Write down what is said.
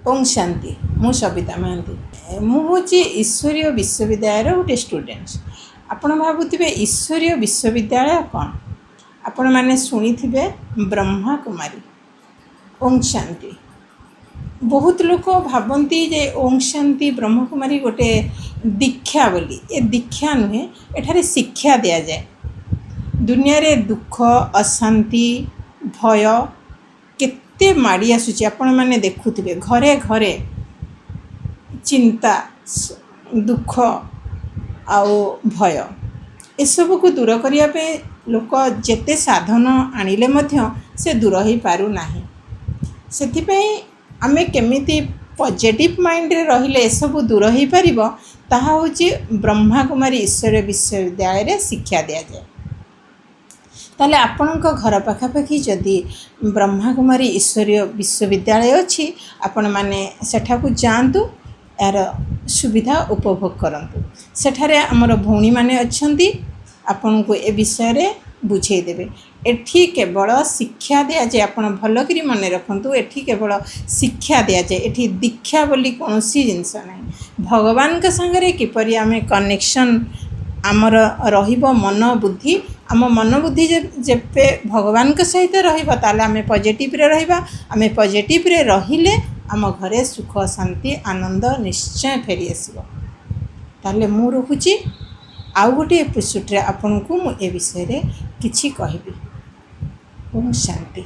ओम शांति। मु सबिता महांती मुझे ईश्वरीय विश्वविद्यालय गोटे स्टूडेंट। आपण भावुवे ईश्वरीय विश्वविद्यालय कौन? आपण मैंने शुणी थे ब्रह्मा कुमारी ओम शांति। बहुत लोग भावती जे ओम शांति ब्रह्म कुमारी गोटे दीक्षा बोली। ए दीक्षा नुहे, एठारे शिक्षा दि जाए। दुनिया रे दुख अशांति भय केते माड़ी आसुची। आपण माने देखुथिबे घरे घरे चिंता दुख आउ भय ए सब को दूर करिया पे लोक जेते साधन आनिले मध्य से दूर ही पारु नाही। सेथिपई आमे केमिति पॉजिटिव माइंड रे रहिले ए सब दूर ही परिबो ताहा होची ब्रह्मा कुमारी ईश्वर विश्वविद्यालय रे शिक्षा दिया जाए। ताले आपणक घर पाखापाखि जदि ब्रह्मा कुमारी ईश्वरीय विश्वविद्यालय अच्छी आपण माने सेठाकू जातु यार सुविधा उपभोग करंतु। सेठारे आमर भौणी माने अच्छंती आपन को ए विषय रे बुझे देबे। एठी केवल शिक्षा दिया जाए। आपण भल करी मन रखंतु एठी केवल शिक्षा दिया जाए। एठी दीक्षा बोली कोनोसी जिंस नाही। भगवान के संगे किपरि आमे कनेक्शन आमर रहिबो मन बुद्धि आम मन बुद्धि जेबे भगवान के सहित रहिबा ताले आमे पॉजिटिव रे रहिबा। आमे पॉजिटिव रे रहिले आम घरे सुख शांति आनंद निश्चय फेरी आसीबो। ताले मु रहुची आउ गोटे एपिसोड रे आपन को मु ए विषय रे किछि कहिबी। ओम शांति।